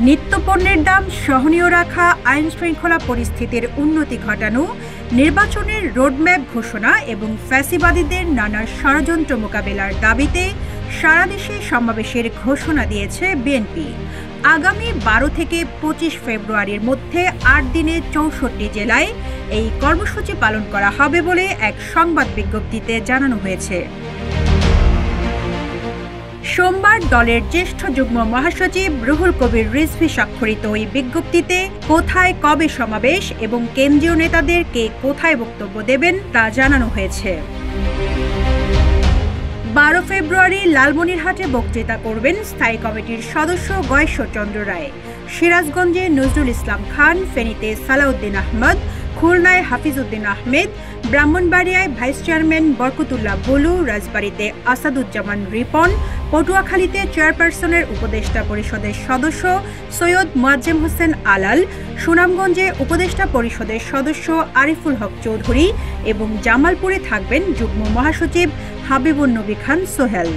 নিত্যপণ্যের দাম সহনীয় রাখা, আইন শৃঙ্খলা পরিস্থিতির উন্নতি ঘটানো, নির্বাচনের রোডম্যাপ ঘোষণা এবং ফ্যাসিবাদীদের নানা ষড়যন্ত্র মোকাবেলার দাবিতে সারা দেশে সমাবেশের ঘোষণা দিয়েছে বিএনপি। আগামী 12 থেকে 25 ফেব্রুয়ারির মধ্যে 8 দিনে 64 জেলায় এই কর্মসূচি পালন করা হবে বলে এক সংবাদ বিজ্ঞপ্তিতে জানানো হয়েছে। সোমবার দলের জ্যেষ্ঠ যুগ্ম মহাসচিব রুহুল কবির রিজভী স্বাক্ষরিত ওই বিজ্ঞপ্তিতে কোথায় কবে সমাবেশ এবং কেন্দ্রীয় নেতাদের কে কোথায় বক্তব্য দেবেন তা জানানো হয়েছে। 12 ফেব্রুয়ারি লালমনিরহাটে বক্তৃতা করবেন স্থায়ী কমিটির সদস্য গয়েশ্বরচন্দ্র রায়। সিরাজগঞ্জে নজরুল ইসলাম খান, ফেনীতে সালাউদ্দিন আহমদ, খুলনায় হাফিজউদ্দিন আহমেদ, ব্রাহ্মণবাড়িয়ায় ভাইস চেয়ারম্যান বরকতুল্লাহ বুলু, রাজবাড়ীতে আসাদুজ্জামান রিপন, পটুয়াখালীতে চেয়ারপারসনের উপদেষ্টা পরিষদের সদস্য সৈয়দ মোয়াজ্জেম হোসেন আলাল, সুনামগঞ্জে উপদেষ্টা পরিষদের সদস্য আরিফুল হক চৌধুরী এবং জামালপুরে থাকবেন যুগ্ম মহাসচিব হাবিবুন নবী খান সোহেল।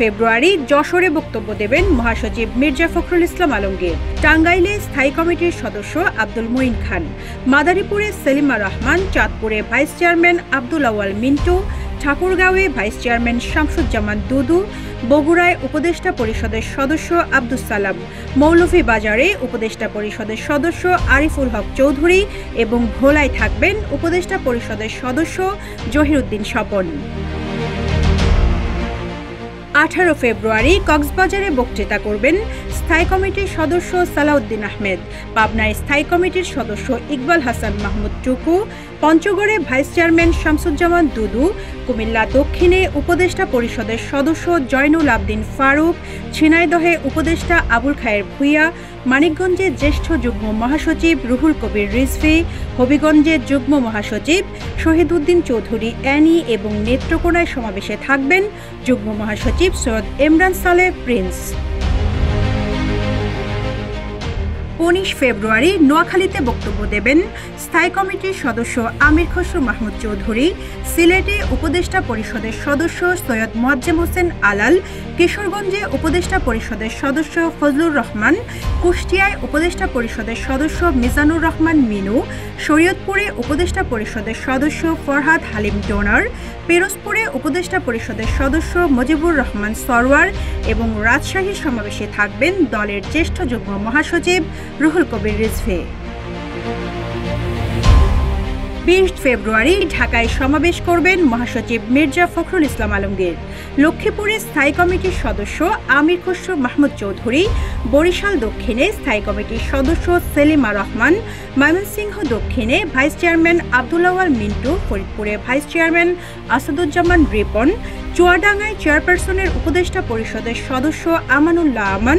ফেব্রুয়ারি যশোরে বক্তব্য দেবেন মহাসচিব মির্জা ফখরুল ইসলাম আলমগীর। টাঙ্গাইলে স্থায়ী কমিটির সদস্য আব্দুল মঈন খান, মাদারীপুরে সেলিমা রহমান, চাঁদপুরে ভাইস চেয়ারম্যান আব্দুল আওয়াল মিন্টু, ঠাকুরগাঁওয়ে ভাইস চেয়ারম্যান শামসুজ্জামান দুদু, বগুড়ায় উপদেষ্টা পরিষদের সদস্য আব্দুস সালাম, মৌলভীবাজারে উপদেষ্টা পরিষদের সদস্য আরিফুল হক চৌধুরী এবং ভোলায় থাকবেন উপদেষ্টা পরিষদের সদস্য জহিরুদ্দিন স্বপন। 18 ফেব্রুয়ারি কক্সবাজারে বক্তৃতা করবেন স্থায়ী কমিটির সদস্য সালাউদ্দিন আহমেদ, পাবনায় স্থায়ী কমিটির সদস্য ইকবাল হাসান মাহমুদ টুকু, পঞ্চগড়ে ভাইস চেয়ারম্যান শামসুজ্জামান দুদু, কুমিল্লা দক্ষিণে উপদেষ্টা পরিষদের সদস্য জয়নুল আবদিন ফারুক, ঝিনাইদহে উপদেষ্টা আবুল খায়ের ভূঁইয়া, মানিকগঞ্জে জ্যেষ্ঠ যুগ্ম মহাসচিব রুহুল কবির রিজভী, হবিগঞ্জে যুগ্ম মহাসচিব শহীদউদ্দিন চৌধুরী অ্যানি এবং নেত্রকোনায় সমাবেশে থাকবেন যুগ্ম মহাসচিব সৈয়দ ইমরান সালেহ প্রিন্স। 19 ফেব্রুয়ারি নোয়াখালীতে বক্তব্য দেবেন স্থায়ী কমিটির সদস্য আমির খসরু মাহমুদ চৌধুরী, সিলেটে উপদেষ্টা পরিষদের সদস্য সৈয়দ মোয়াজ্জেম হোসেন আলাল, কিশোরগঞ্জে উপদেষ্টা পরিষদের সদস্য ফজলুর রহমান, কুষ্টিয়ায় উপদেষ্টা পরিষদের সদস্য মিজানুর রহমান মিনু, শরীয়তপুরে উপদেষ্টা পরিষদের সদস্য ফরহাদ হালিম ডোনার, পিরোজপুরে উপদেষ্টা পরিষদের সদস্য মুজিবুর রহমান সরওয়ার এবং রাজশাহীর সমাবেশে থাকবেন দলের জ্যেষ্ঠ যুগ্ম মহাসচিব রুহুল কবির রিজভী। 20 ফেব্রুয়ারি ঢাকায় সমাবেশ করবেন মহাসচিব মির্জা ফখরুল ইসলাম আলমগীর। লক্ষ্মীপুরে স্থায়ী কমিটির সদস্য আমির খসরু মাহমুদ চৌধুরী, বরিশাল দক্ষিণে স্থায়ী কমিটির সদস্য সেলিমা রহমান, ময়মনসিংহ দক্ষিণে ভাইস চেয়ারম্যান আব্দুল আওয়াল মিন্টু, ফরিদপুরে ভাইস চেয়ারম্যান আসাদুজ্জামান রিপন, চুয়াডাঙ্গায় চেয়ারপারসনের উপদেষ্টা পরিষদের সদস্য আমানুল্লাহ আমান,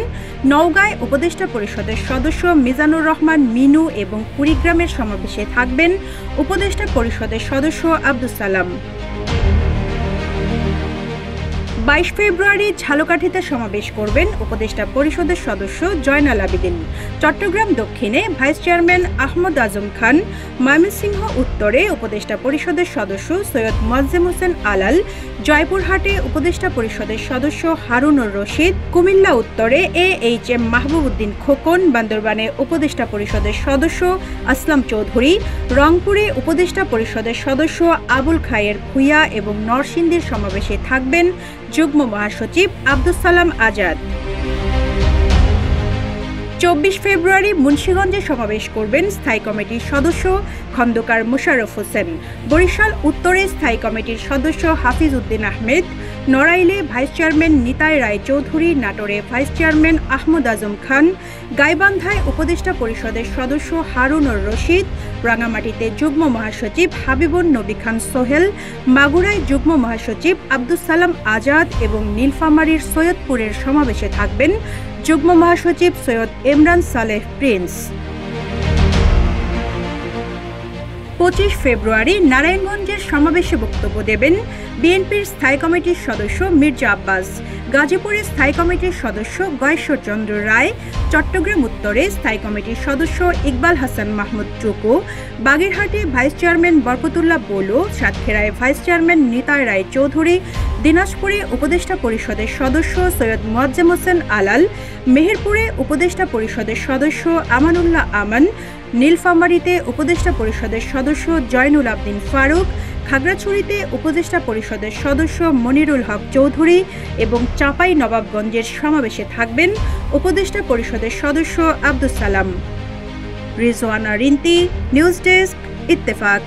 নওগাঁয় উপদেষ্টা পরিষদের সদস্য মিজানুর রহমান মিনু এবং কুড়িগ্রামের সমাবেশে থাকবেন উপদেষ্টা পরিষদের সদস্য আব্দুস সালাম। 22 ফেব্রুয়ারি ঝালকাঠিতে সমাবেশ করবেন উপদেষ্টা পরিষদের সদস্য জয়নাল আবেদিন। চট্টগ্রাম দক্ষিণে ভাইস চেয়ারম্যান আহমদ আজম খান, ময়মনসিংহ উত্তরে উপদেষ্টা পরিষদের সদস্য সৈয়দ মোয়াজ্জেম হোসেন আলাল, জয়পুরহাটে উপদেষ্টা পরিষদের সদস্য হারুনুর রশিদ, কুমিল্লা উত্তরে AHM মাহবুব উদ্দিন খোকন, বান্দরবানে উপদেষ্টা পরিষদের সদস্য আসলাম চৌধুরী, রংপুরে উপদেষ্টা পরিষদের সদস্য আবুল খায়ের ভূঁইয়া এবং নরসিংদীর সমাবেশে থাকবেন যুগ্ম মহাসচিব আব্দুস সালাম আজাদ। 24 ফেব্রুয়ারি মুন্সিগঞ্জে সমাবেশ করবেন স্থায়ী কমিটির সদস্য খন্দকার মোশাররফ হোসেন, বরিশাল উত্তরে স্থায়ী কমিটির সদস্য হাফিজ উদ্দিন আহমেদ, নড়াইলে ভাইস চেয়ারম্যান নিতাই রায় চৌধুরী, নাটোরে ভাইস চেয়ারম্যান আহমদ আজম খান, গাইবান্ধায় উপদেষ্টা পরিষদের সদস্য হারুনুর রশিদ, রাঙামাটিতে যুগ্ম মহাসচিব হাবিবুন নবী খান সোহেল, মাগুরায় যুগ্ম মহাসচিব আব্দুস সালাম আজাদ এবং নীলফামারীর সৈয়দপুরের সমাবেশে থাকবেন যুগ্ম মহাসচিব সৈয়দ ইমরান সালেহ প্রিন্স। 25 ফেব্রুয়ারি নারায়ণগঞ্জের সমাবেশে বক্তব্য দেবেন বিএনপির স্থায়ী কমিটির সদস্য মির্জা আব্বাস। গাজীপুরে স্থায়ী কমিটির সদস্য গয়েশ্বরচন্দ্র রায়, চট্টগ্রাম উত্তরে স্থায়ী কমিটির সদস্য ইকবাল হাসান মাহমুদ টুকু, বাগেরহাটে ভাইস চেয়ারম্যান বরকতুল্লাহ বলু, সাতক্ষীরায় ভাইস চেয়ারম্যান নিতাই রায় চৌধুরী, দিনাজপুরে উপদেষ্টা পরিষদের সদস্য সৈয়দ মোয়াজ্জেম হোসেন আলাল, মেহেরপুরে উপদেষ্টা পরিষদের সদস্য আমানুল্লাহ আমান, নীলফামারীতে উপদেষ্টা পরিষদের সদস্য জয়নুল আবদিন ফারুক, খাগড়াছড়িতে উপদেষ্টা পরিষদের সদস্য মনিরুল হক চৌধুরী এবং চাঁপাই নবাবগঞ্জের সমাবেশে থাকবেন উপদেষ্টা পরিষদের সদস্য আব্দুস সালাম। Rizwana Rinti, news desk, Ittefaq.